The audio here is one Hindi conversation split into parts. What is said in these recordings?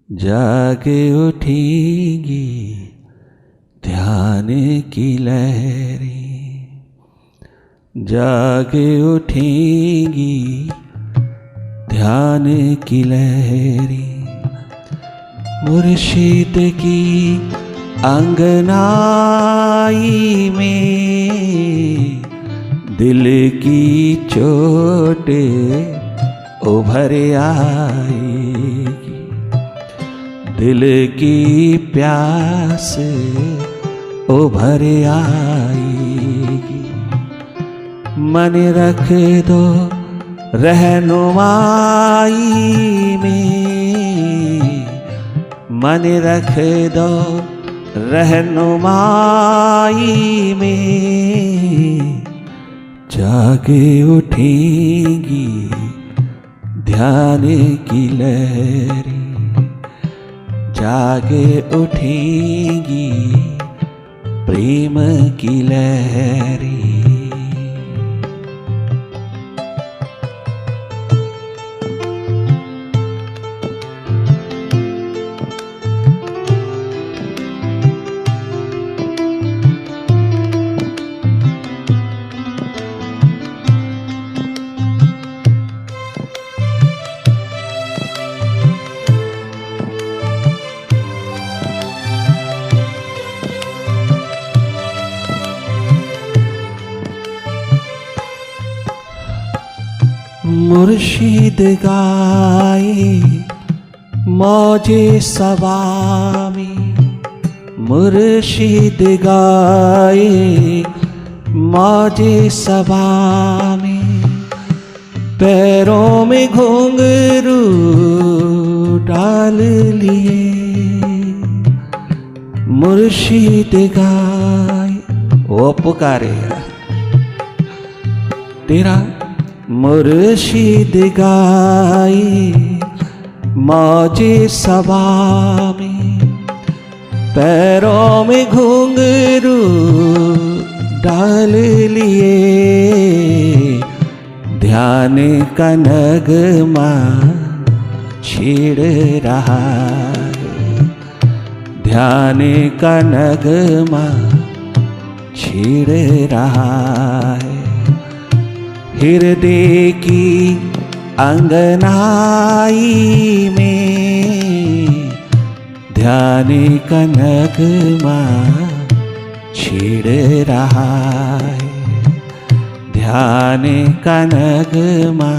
जागे उठेंगी ध्यान की लहरें, जागे उठेंगी ध्यान की लहरें। मुर्शिद की अंगनाई में दिल की चोट उभर आएगी, दिल की प्यास उभर आएगी। मन रख दो रहनुमाई में, मन रख दो रहनुमाई में। जागे उठेंगी ध्यान की लहरें, जागे उठेंगी प्रेम की लहरें। मुर्शिद गाए मौजे सबा में, मुर्शिद गाए मौजे सबा में। पैरों में घुंघरू डाल लिए मुर्शिद गाए, वो पुकारेगा तेरा मुर्शिद गाए मौजे सबा में। पैरों में घुंघरू डाल लिए, ध्यान का नगमा छेड़ रहा है, ध्यान का नगमा छेड़ रहा है। हृदय की अंगनाई में ध्यान का नगमा छेड़ रहा है, ध्यान का नगमा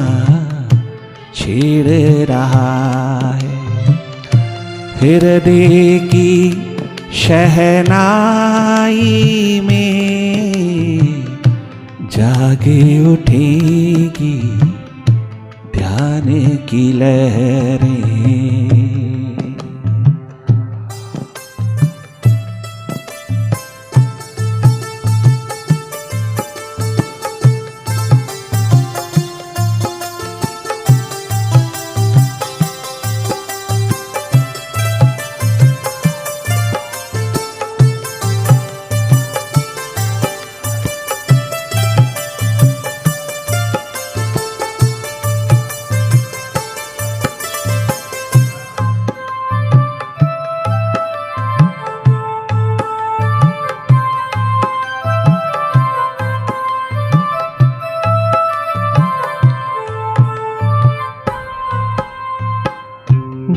छेड़ रहा है। हृदय की शहनाई में जागे उठेगी ध्यान की लहरें।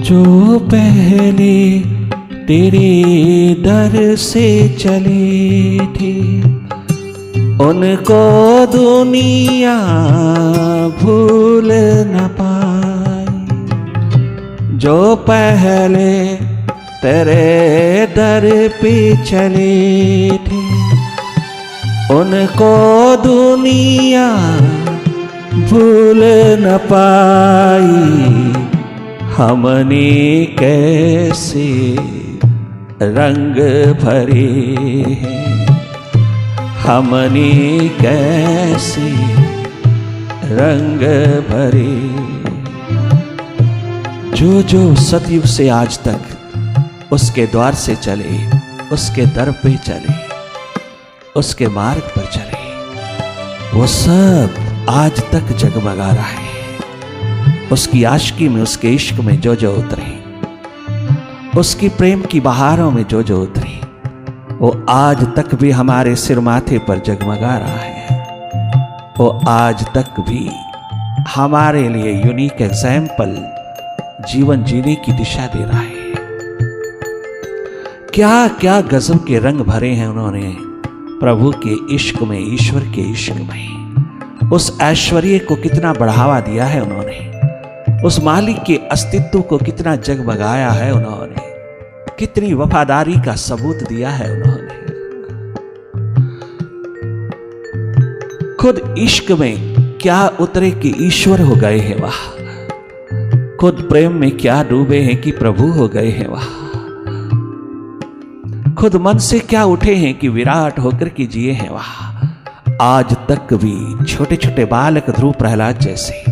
जो पहले तेरे दर से चले थे, उनको दुनिया भूल न पाई। जो पहले तेरे दर पे चले थे, उनको दुनिया भूल न पाई। हमने कैसे रंग भरे हैं, हमने कैसे रंग भरे। जो जो सतयुग से आज तक उसके द्वार से चले, उसके दर पे चले, उसके मार्ग पर चले, वो सब आज तक जगमगा रहा है। उसकी आशिकी में, उसके इश्क में जो जो उतरे उसकी प्रेम की बहारों में जो जो उतरी वो आज तक भी हमारे सिर माथे पर जगमगा रहा है। वो आज तक भी हमारे लिए यूनिक एग्जाम्पल जीवन जीने की दिशा दे रहा है। क्या क्या गजब के रंग भरे हैं उन्होंने प्रभु के इश्क में, ईश्वर के इश्क में। उस ऐश्वर्य को कितना बढ़ावा दिया है उन्होंने, उस मालिक के अस्तित्व को कितना जगमगाया है उन्होंने, कितनी वफादारी का सबूत दिया है उन्होंने। खुद इश्क में क्या उतरे कि ईश्वर हो गए हैं वह, खुद प्रेम में क्या डूबे हैं कि प्रभु हो गए हैं वह, खुद मन से क्या उठे हैं कि विराट होकर के जिए हैं वह। आज तक भी छोटे छोटे बालक ध्रुव प्रहलाद जैसे,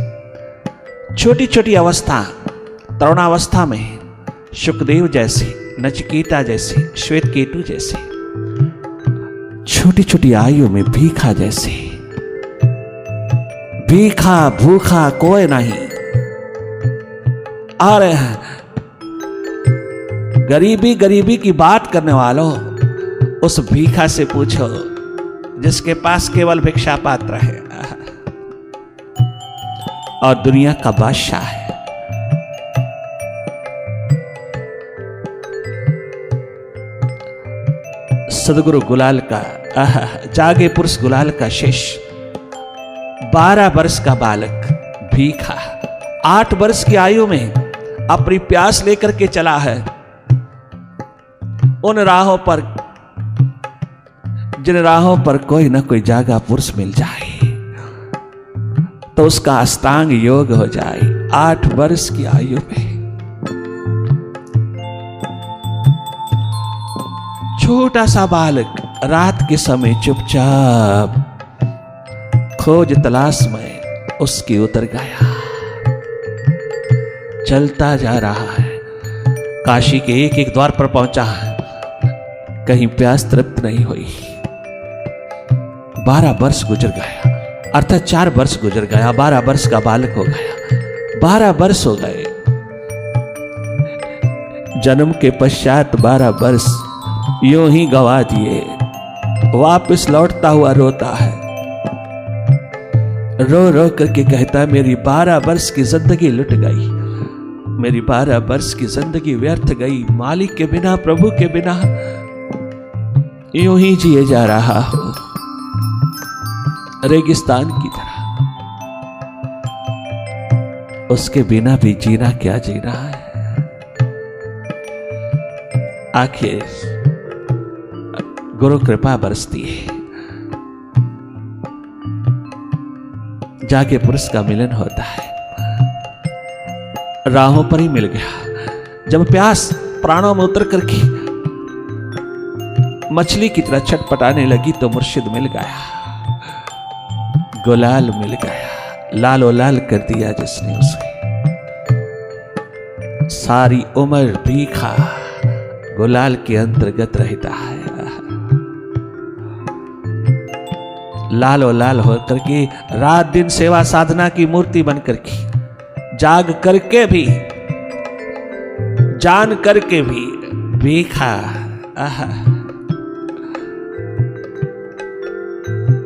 छोटी छोटी अवस्था तरुणावस्था में शुकदेव जैसे, नचिकेता जैसे, श्वेतकेतु जैसे, छोटी छोटी आयु में भीखा जैसे, भीखा भूखा कोई नहीं। और गरीबी गरीबी की बात करने वालों, उस भीखा से पूछो जिसके पास केवल भिक्षा पात्र है और दुनिया का बादशाह है। सदगुरु गुलाल का जागे पुरुष गुलाल का शिष्य, 12 वर्ष का बालक भीखा 8 वर्ष की आयु में अपनी प्यास लेकर के चला है उन राहों पर जिन राहों पर कोई ना कोई जागा पुरुष मिल जाए तो उसका अष्टांग योग हो जाए। 8 वर्ष की आयु में छोटा सा बालक रात के समय चुपचाप खोज तलाश में उसकी उतर गया, चलता जा रहा है। काशी के एक एक द्वार पर पहुंचा है, कहीं प्यास तृप्त नहीं हुई। 12 वर्ष गुजर गया, अर्थात 4 वर्ष गुजर गया, 12 वर्ष का बालक हो गया। 12 वर्ष हो गए, जन्म के पश्चात 12 वर्ष यूं ही गवा दिए। वापस लौटता हुआ रोता है, रो रो करके कहता है मेरी 12 वर्ष की जिंदगी लुट गई, मेरी 12 वर्ष की जिंदगी व्यर्थ गई। मालिक के बिना, प्रभु के बिना यूं ही जिए जा रहा हो, रेगिस्तान की तरह। उसके बिना भी जीना क्या जीना है। आखिर गुरु कृपा बरसती है, जाके पुरुष का मिलन होता है। राहों पर ही मिल गया। जब प्यास प्राणों में उतर करके मछली की तरह छटपटाने लगी तो मुर्शिद मिल गया, गुलाल मिल गया, लालो लाल कर दिया जिसने उसे। सारी उम्र भीखा गुलाल के अंतर्गत रहता है, लालो लाल होकर के रात दिन सेवा साधना की मूर्ति बन करके, जाग करके भी जान करके भी भीखा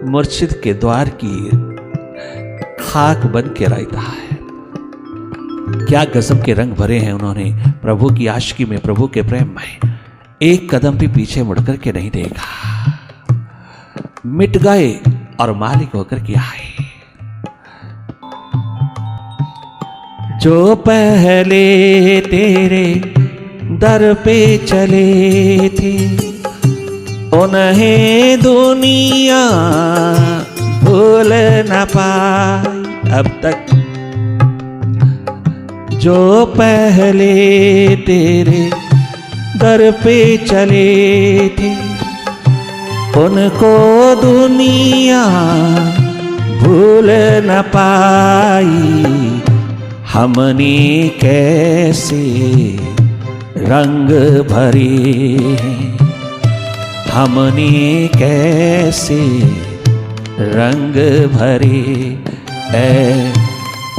मुर्शिद के द्वार की खाक बन के रहता है। क्या गजब के रंग भरे हैं उन्होंने प्रभु की आशिकी में, प्रभु के प्रेम में। एक कदम भी पीछे मुड़कर के नहीं देखा, मिट गए और मालिक होकर के आए। जो पहले तेरे दर पे चले थे उन्हें दुनिया भूल न पाई अब तक। जो पहले तेरे दर पे चले थे उनको दुनिया भूल न पाई। हमने कैसे रंग भरे हैं, हमने कैसे रंग भरे। ऐ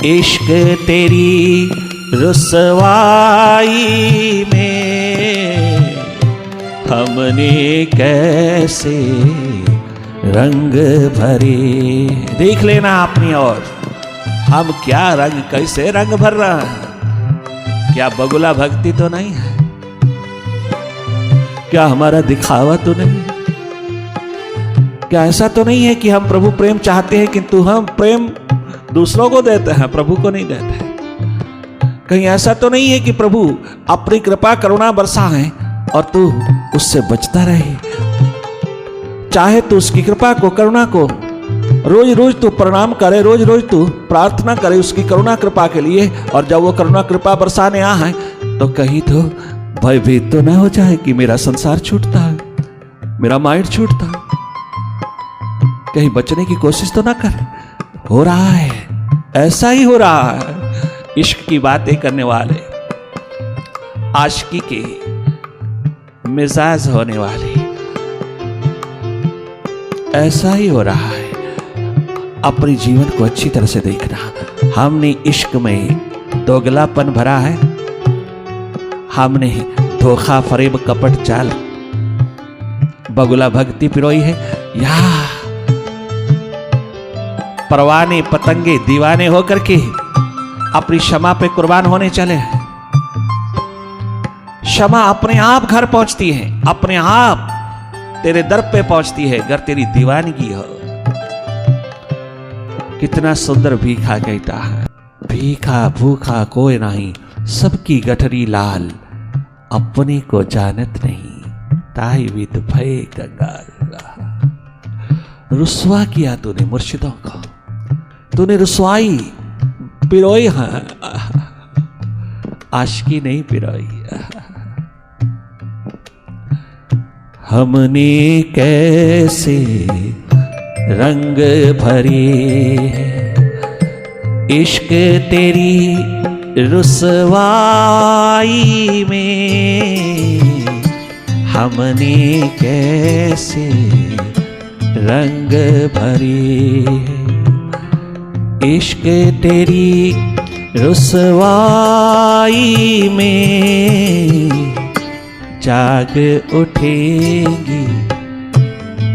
इश्क तेरी रुसवाई में हमने कैसे रंग भरे। देख लेना अपनी ओर, हम क्या रंग, कैसे रंग भर रहा है। क्या बगुला भक्ति तो नहीं है? क्या हमारा दिखावा तो नहीं? क्या ऐसा तो नहीं है कि हम प्रभु प्रेम चाहते हैं किंतु हम प्रेम दूसरों को देते हैं, प्रभु को नहीं देते हैं? कहीं ऐसा तो नहीं है कि प्रभु अपनी कृपा करुणा बरसाए और तू उससे बचता रहे? चाहे तू उसकी कृपा को, करुणा को रोज रोज तू प्रणाम करे, रोज रोज तू प्रार्थना करे उसकी करुणा कृपा के लिए, और जब वो करुणा कृपा बरसाने आए तो कहीं तो भयभीत तो ना हो जाए कि मेरा संसार छूटता है, मेरा माइंड छूटता है, कहीं बचने की कोशिश तो ना करे। हो रहा है, ऐसा ही हो रहा है। इश्क की बातें करने वाले, आशिकी के मिजाज होने वाले, ऐसा ही हो रहा है। अपने जीवन को अच्छी तरह से देखना। हमने इश्क में दोगलापन भरा है, हमने धोखा फरेब कपट चाल बगुला भक्ति पिरोई है, या परवाने पतंगे दीवाने होकर के अपनी क्षमा पे कुर्बान होने चले हैं। क्षमा अपने आप घर पहुंचती है, अपने आप तेरे दर पे पहुंचती है अगर तेरी दीवानगी हो। कितना सुंदर भीखा कहता है, भीखा भूखा कोई नहीं, सबकी गठरी लाल, अपने को जानत नहीं, ताई विद भय कंगाल। रुसवा किया तूने मुर्शिदों को, तूने रुसवाई पिरोई, हाँ आशिकी नहीं पिरोई। हमने कैसे रंग भरे इश्क तेरी रुसवाई में, हमने कैसे रंग भरे इश्क तेरी रुसवाई में। जाग उठेगी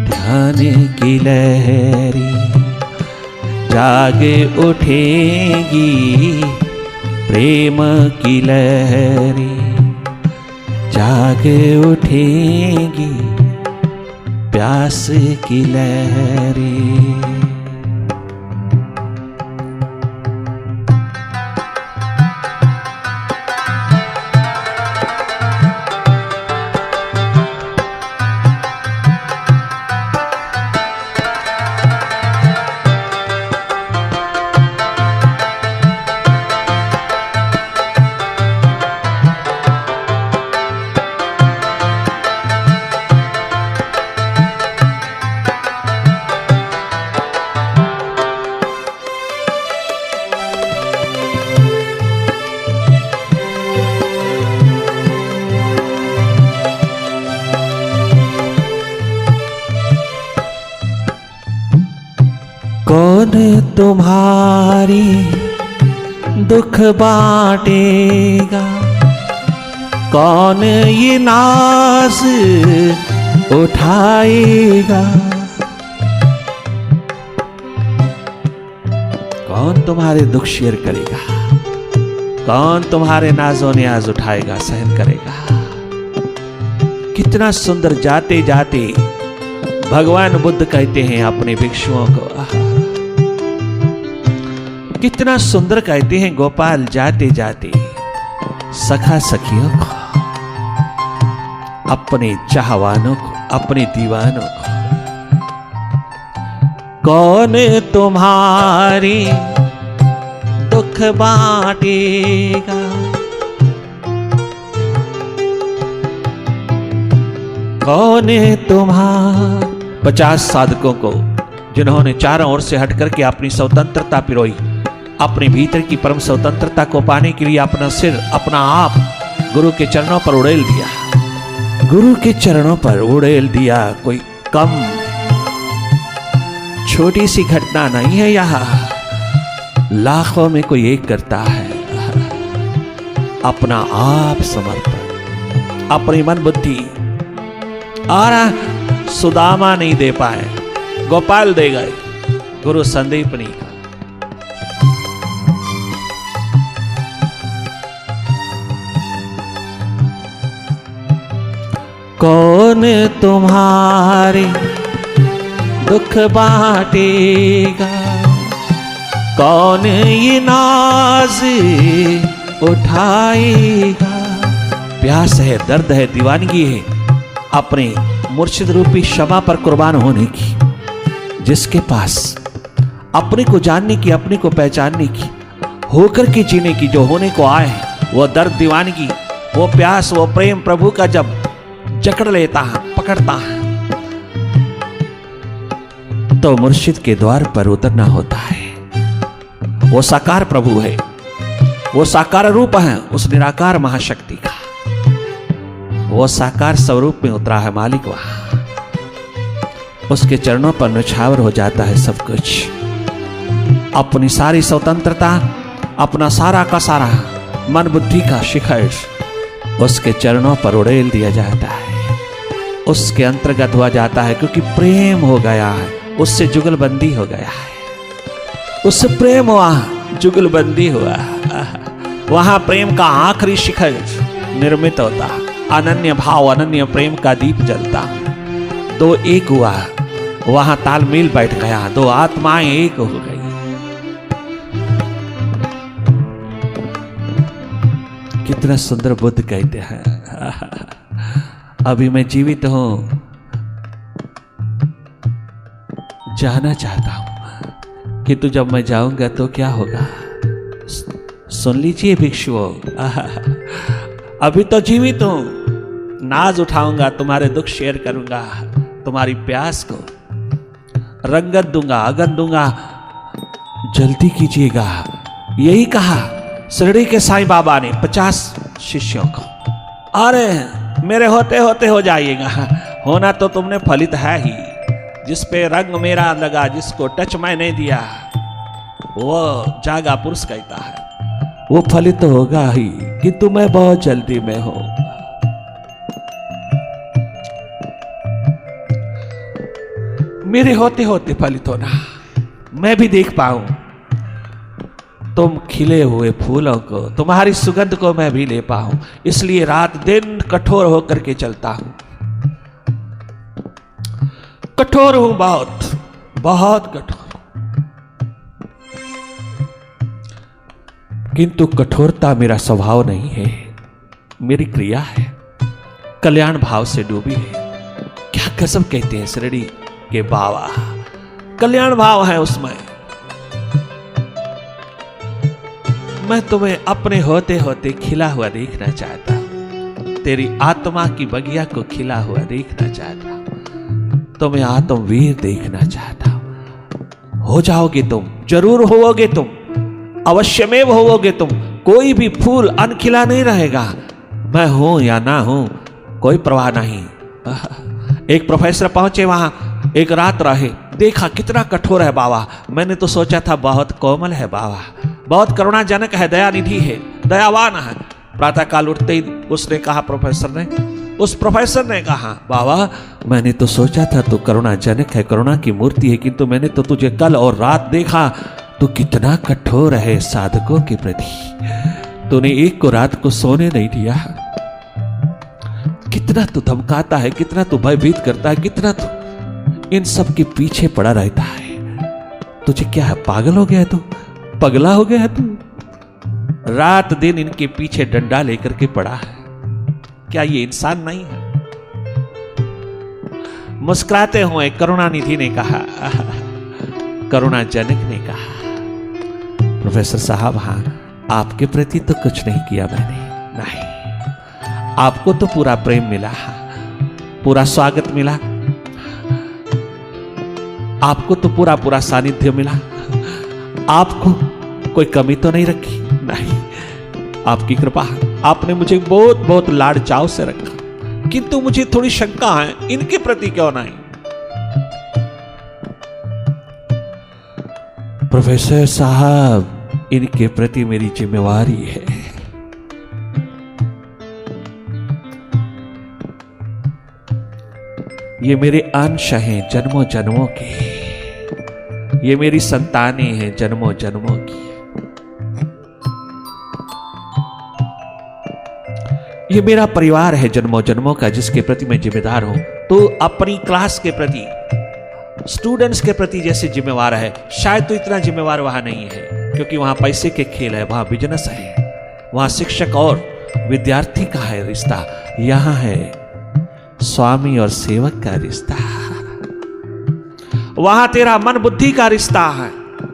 ध्यान की लहरी, जाग उठेगी प्रेम की लहरी, जाग उठेगी प्यास की लहरी। कौन तुम्हारी दुख बांटेगा, कौन ये नाज उठाएगा, कौन तुम्हारे दुख शेयर करेगा, कौन तुम्हारे नाजो न्याज उठाएगा, सहन करेगा। कितना सुंदर जाते जाते भगवान बुद्ध कहते हैं अपने भिक्षुओं को, कितना सुंदर कहते हैं गोपाल जाते जाते सखा सखियों को, अपने चाहवानों को, अपने दीवानों को। कौन तुम्हारी दुख बांटेगा, कौन तुम्हारा 50 साधकों को जिन्होंने चारों ओर से हट करके अपनी स्वतंत्रता पिरोई, अपने भीतर की परम स्वतंत्रता को पाने के लिए अपना सिर, अपना आप गुरु के चरणों पर उड़ेल दिया, गुरु के चरणों पर उड़ेल दिया। कोई कम छोटी सी घटना नहीं है, यह लाखों में कोई एक करता है। अपना आप समर्पण, अपनी मन बुद्धि और सुदामा नहीं दे पाए, गोपाल दे गए गुरु संदीपनी का। कौन तुम्हारे दुख बांटेगा, कौन ये नाज उठाएगा। प्यास है, दर्द है, दीवानगी है अपने मुर्शिद रूपी शमा पर कुर्बान होने की, जिसके पास अपने को जानने की, अपने को पहचानने की, होकर के जीने की जो होने को आए हैं, वो दर्द, दीवानगी, वो प्यास, वो प्रेम प्रभु का जब जकड़ लेता है, पकड़ता है, तो मुर्शिद के द्वार पर उतरना होता है। वो साकार प्रभु है, वो साकार रूप है उस निराकार महाशक्ति का। वो साकार स्वरूप में उतरा है मालिक वहां। उसके चरणों पर निछावर हो जाता है सब कुछ। अपनी सारी स्वतंत्रता, अपना सारा का सारा मन बुद्धि का शिखर उसके चरणों पर उड़ेल दिया जाता है, उसके अंतर्गत हुआ जाता है, क्योंकि प्रेम हो गया है, उससे जुगलबंदी हो गया है। उससे प्रेम हुआ, जुगलबंदी हुआ, वहां प्रेम का आखिरी शिखर निर्मित होता, अनन्य भाव, अनन्य प्रेम का दीप जलता। दो एक हुआ, वहां तालमेल बैठ गया, दो आत्माएं एक हो गई। कितना सुंदर बुद्ध कहते हैं, अभी मैं जीवित हूं, जाना चाहता हूं, किंतु जब मैं जाऊंगा तो क्या होगा। सुन लीजिए भिक्षुओं, अभी तो जीवित हूं, नाज उठाऊंगा, तुम्हारे दुख शेयर करूंगा, तुम्हारी प्यास को रंगत दूंगा, अगन दूंगा, जल्दी कीजिएगा। यही कहा शिरडी के साईं बाबा ने 50 शिष्यों को, अरे मेरे होते होते हो जाइएगा, होना तो तुमने फलित है ही। जिस पे रंग मेरा लगा, जिसको टच मैंने दिया, वो जागा पुरुष कहता है, वो फलित तो होगा ही, किंतु मैं बहुत जल्दी में हूं। मेरे होते होते फलित होना, मैं भी देख पाऊं तुम खिले हुए फूलों को, तुम्हारी सुगंध को मैं भी ले पाऊं, इसलिए रात दिन कठोर होकर के चलता हूं। कठोर हूं, बहुत बहुत कठोर, किंतु कठोरता मेरा स्वभाव नहीं है, मेरी क्रिया है, कल्याण भाव से डूबी है। क्या कसम कहते हैं शिरडी के बाबा, कल्याण भाव है उसमें। मैं तुम्हें अपने होते होते खिला हुआ देखना चाहता हूं, तेरी आत्मा की बगिया को खिला हुआ देखना चाहता हूं, तुम्हें आत्मवीर देखना चाहता हूं। हो जाओगे तुम, जरूर होवोगे तुम, अवश्यमेव होवोगे तुम। कोई भी फूल अनखिला नहीं रहेगा, मैं हूं या ना हूं कोई परवाह नहीं। एक प्रोफेसर पहुंचे वहां, एक रात रहे, देखा कितना कठोर है बाबा। मैंने तो सोचा था बहुत कोमल है बाबा, बहुत करुणाजनक है, दयानिधि है, दयावान है। प्रातः काल उठते ही उसने कहा, उस प्रोफेसर ने कहा, बाबा मैंने तो सोचा था तू करुणाजनक है, करुणा की मूर्ति है, किंतु मैंने तो तुझे कल और रात देखा, तू कितना कठोर है साधकों के प्रति। तूने एक को रात को सोने नहीं दिया, कितना तू धमकाता है, कितना तू भयभीत करता है, कितना तू इन सब के पीछे पड़ा रहता है। तुझे क्या है, पागल हो गया है तू, पगला हो गया है तू? रात दिन इनके पीछे डंडा लेकर के पड़ा है, क्या ये इंसान नहीं है? मुस्कुराते हुए करुणानिधि ने कहा, करुणाजनक ने कहा, प्रोफेसर साहब हाँ, आपके प्रति तो कुछ नहीं किया मैंने, नहीं, आपको तो पूरा प्रेम मिला, पूरा स्वागत मिला, आपको तो पूरा पूरा सानिध्य मिला, आपको कोई कमी तो नहीं रखी, नहीं, आपकी कृपा, आपने मुझे बहुत बहुत लाड़ चाव से रखा, किंतु मुझे थोड़ी शंका है, इनके प्रति क्यों नहीं? प्रोफेसर साहब, इनके प्रति मेरी जिम्मेवारी है। ये मेरे अंश हैं जन्मों जन्मों के, ये मेरी संतानें हैं जन्मों जन्मों की, ये मेरा परिवार है जन्मों जन्मों का, जिसके प्रति मैं जिम्मेदार हूं। तो अपनी क्लास के प्रति, स्टूडेंट्स के प्रति जैसे जिम्मेवार है, शायद तो इतना जिम्मेवार वहां नहीं है, क्योंकि वहां पैसे के खेल है, वहां बिजनेस है, वहां शिक्षक और विद्यार्थी का है रिश्ता। यहां है स्वामी और सेवक का रिश्ता, वहां तेरा मन बुद्धि का रिश्ता है,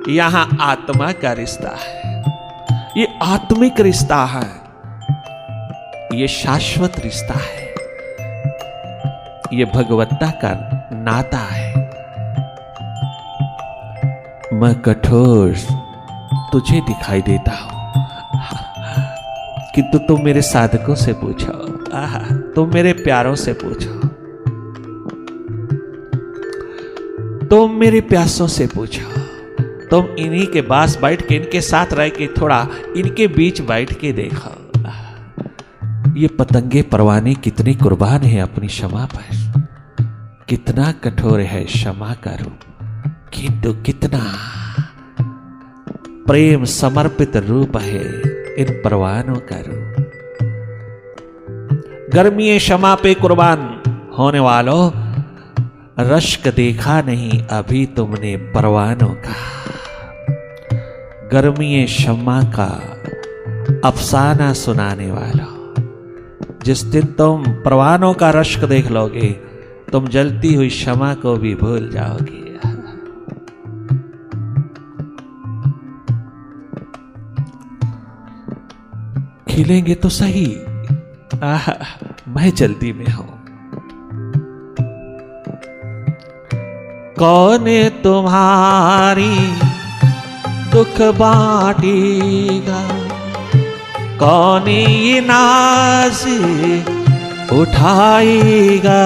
यहां आत्मा का रिश्ता है। ये आत्मिक रिश्ता है, ये शाश्वत रिश्ता है, ये भगवत्ता का नाता है। मैं कठोर तुझे दिखाई देता हूं, किंतु तुम मेरे साधकों से पूछो, तुम मेरे प्यारों से पूछो, तुम मेरे प्यासों से पूछो, तुम इन्हीं के पास बैठ के, इनके साथ रह के, थोड़ा इनके बीच बैठ के देखो। ये पतंगे परवाने कितनी कुर्बान है अपनी क्षमा पर, कितना कठोर है क्षमा का रूप, किंतु कितना प्रेम समर्पित रूप है इन परवानों का रूप। गर्मी क्षमा पे कुर्बान होने वालों, रश्क देखा नहीं अभी तुमने परवानों का। गर्मी क्षमा का अफसाना सुनाने वालों, जिस दिन तुम परवानों का रश्क देख लोगे, तुम जलती हुई क्षमा को भी भूल जाओगे। खिलेंगे तो सही, मैं जल्दी में हूं। कौन तुम्हारी दुख बांटेगा, कौन ये नाज उठाएगा,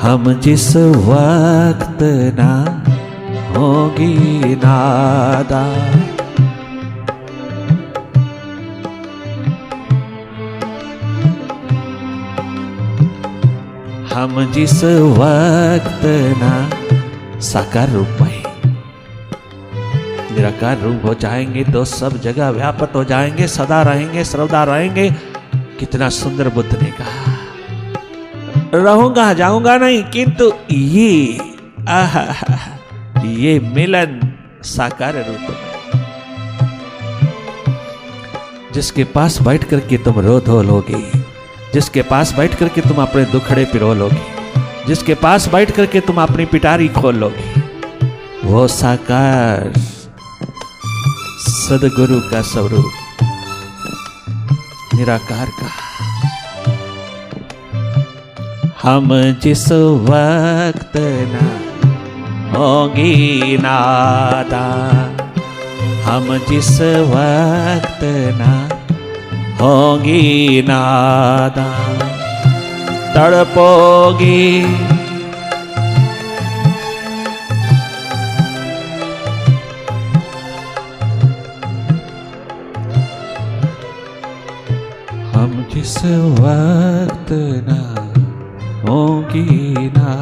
हम जिस वक्त ना होगी नादा। हम जिस वक्त ना साकार रूप में निराकार रूप हो जाएंगे, तो सब जगह व्यापक हो जाएंगे, सदा रहेंगे, सर्वदा रहेंगे। कितना सुंदर बुद्ध ने कहा, रहूंगा जाऊंगा नहीं, किंतु ये मिलन साकार रूप में, जिसके पास बैठ करके तुम रो धो लोगे, जिसके पास बैठ करके तुम अपने दुखड़े पिरो लोगे, जिसके पास बैठ करके तुम अपनी पिटारी खोल लोगे, वो साकार सदगुरु का स्वरूप, निराकार का। हम जिस वक्त ना होगी नादा, हम जिस वक्त ना होगी नादा, तड़पोगी हम जिस वक्त ना होगी ना,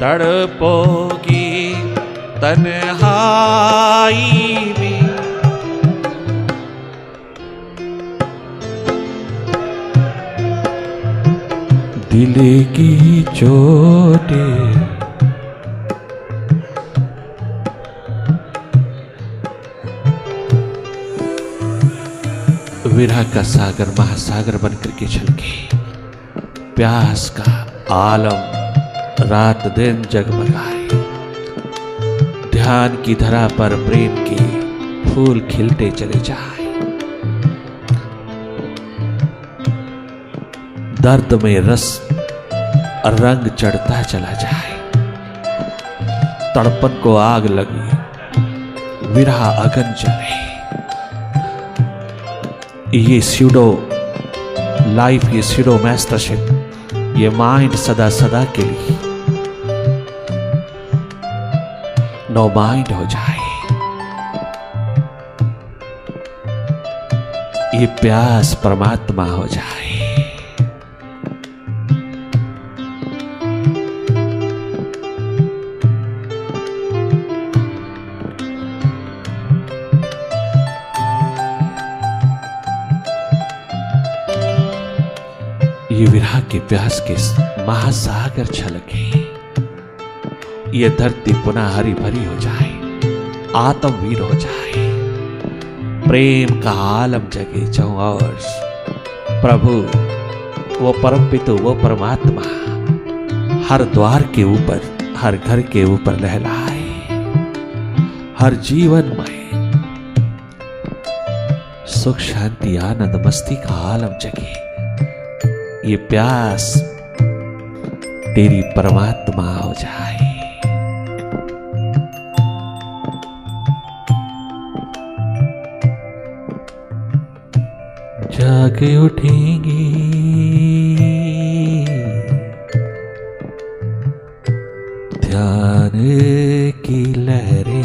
तड़पोगी तन्हाई में, दिल की चोटें विरह का सागर महासागर बनकर के छलके, प्यास का आलम रात दिन जगमगाए, ध्यान की धरा पर प्रेम के फूल खिलते चले जाए, दर्द में रस रंग चढ़ता चला जाए, तड़पन को आग लगी, विरह अगन जले। ये स्यूडो लाइफ, ये स्यूडो मास्टरशिप, ये माइंड सदा सदा के लिए नो माइंड हो जाए। ये प्यास परमात्मा हो जाए। ये विरह के प्यास के महासागर छलके, ये धरती पुनः हरी भरी हो जाए, आत्मवीर हो जाए, प्रेम का आलम जगे चौर। प्रभु वो परम पितु, वो परमात्मा हर द्वार के ऊपर, हर घर के ऊपर लहलाए, हर जीवन में सुख शांति आनंद मस्ती का आलम जगे। ये प्यास तेरी परमात्मा हो जाए। जाग उठेंगे ध्यान की लहरें,